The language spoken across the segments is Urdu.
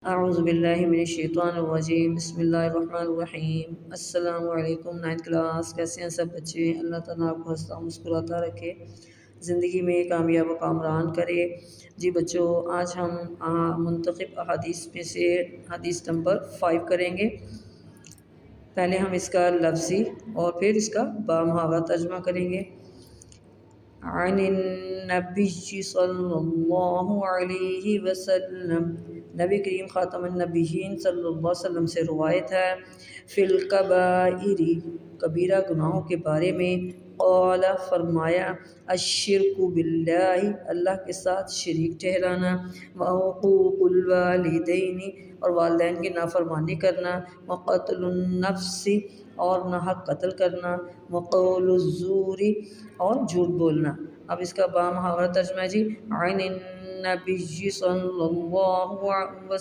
اعوذ باللہ من الشیطان الرجیم بسم اللہ الرحمن الرحیم۔ السلام علیکم 9th کلاس، کیسے ہیں سب بچے؟ اللہ تعالیٰ آپ کو ہنستا مسکراتا رکھے، زندگی میں کامیاب و کامران کرے۔ جی بچوں، آج ہم منتخب احادیث میں سے حدیث نمبر 5 کریں گے۔ پہلے ہم اس کا لفظی اور پھر اس کا بامحاورہ ترجمہ کریں گے۔ عن النبی صلی اللہ علیہ وسلم، نبی کریم خاتم النبیین صلی اللہ علیہ وسلم سے روایت ہے، فی الکبائر، کبیرہ گناہوں کے بارے میں، قال فرمایا، الشرک باللہ، اللہ کے ساتھ شریک ٹھہرانا، وعقوق الوالدین، اور والدین کی نافرمانی کرنا، وقتل النفس، اور ناحق قتل کرنا، وقول الزور، اور جھوٹ بولنا۔ اب اس کا بامحاورہ ترجمہ ہے جی۔ عن النبی صلی اللہ علیہ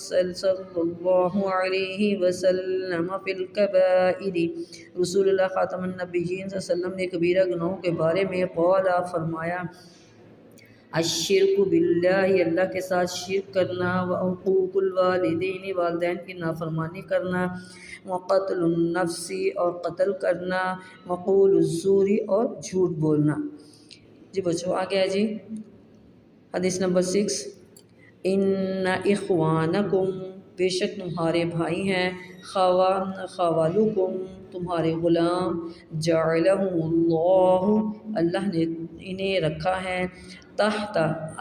وسلم فی الکبائر، رسول اللہ خاتم النبیین صلی اللہ علیہ وسلم نے کبیرہ گناہوں کے بارے میں قال فرمایا، الشرک باللہ، اللہ کے ساتھ شرک کرنا، وعقوق الوالدین، والدین کی نافرمانی کرنا، وقتل النفس، اور قتل کرنا، وقول الزور، اور جھوٹ بولنا۔ جی بچوں آگے ہے جی حدیث نمبر 6۔ ان اخوانکم، بے شک تمہارے بھائی ہیں، خوالکم، تمہارے غلام، جعلہم اللہ، اللہ نے انہیں رکھا ہے، تحت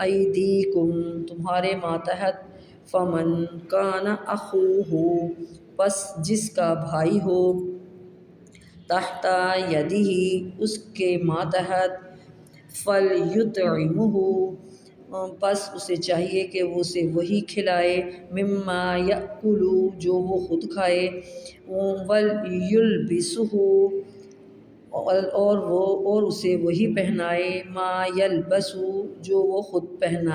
ایدیکم، تمہارے ماتحت، فمن کان اخوہ، پس جس کا بھائی ہو، تحت یدہ، اس کے ماتحت، فلیطعمہ، پس اسے چاہیے کہ وہ اسے وہی کھلائے، مما یأکل، جو وہ خود کھائے، ولیلبسہ، اور اسے وہی پہنائے، ما یلبس، جو وہ خود پہنا،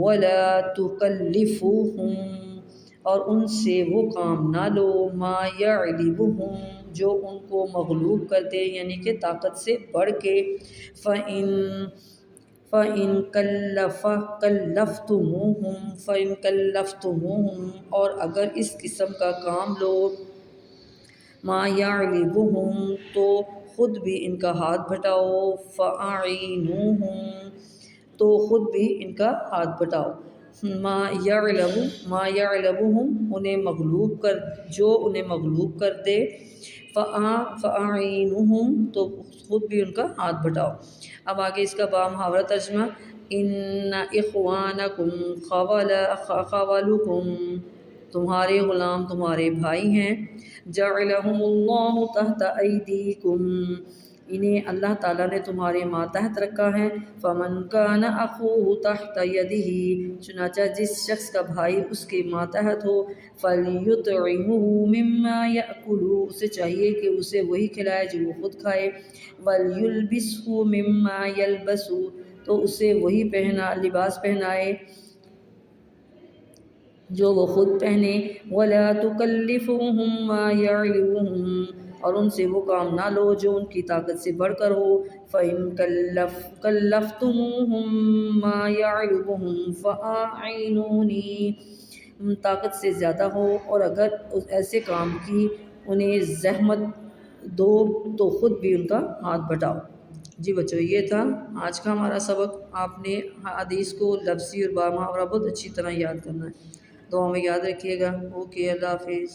ولا تکلفوہم، اور ان سے وہ کام نہ لو، ما یغلبہم، جو ان کو مغلوب کر دے، یعنی کہ طاقت سے بڑھ کے، فَإِن کلفتموہم، اور اگر اس قسم کا کام لو، ما یغلبہم، تو خود بھی ان کا ہاتھ بٹاؤ، فَأَعِینُوہم، تو خود بھی ان کا ہاتھ بٹاؤ، ما یغلبہم، انہیں مغلوب کر، جو انہیں مغلوب کر دے، فَأَعِینُوہم، تو خود بھی ان کا ہاتھ بٹاؤ۔ اب آگے اس کا بامحاورہ ترجمہ۔ ان اخوانکم، خوالکم، تمہارے غلام تمہارے بھائی ہیں، جعلہم اللہ تحت ایدیکم، انہیں اللہ تعالیٰ نے تمہارے ماتحت رکھا ہے، فمن کان اخوہ تحت یدہ، چنانچہ جس شخص کا بھائی اس کے ماتحت ہو، فلیطعمہ مما یأکل، اسے چاہیے کہ اسے وہی کھلائے جو وہ خود کھائے، ولیلبسہ مما یلبس، تو اسے وہی لباس پہنائے جو وہ خود پہنے، ولا تکلفوہم ما یغلبہم، اور ان سے وہ کام نہ لو جو ان کی طاقت سے بڑھ کر ہو، فَإِن کلفتموہم ما یغلبہم فَأَعِینُونِی، طاقت سے زیادہ ہو اور اگر ایسے کام کی انہیں زحمت دو تو خود بھی ان کا ہاتھ بٹاؤ۔ جی بچوں، یہ تھا آج کا ہمارا سبق۔ آپ نے حدیث کو لفظی اور بامحاورہ بہت اچھی طرح یاد کرنا ہے۔ دعا میں یاد رکھیے گا۔ اوکے، اللہ حافظ۔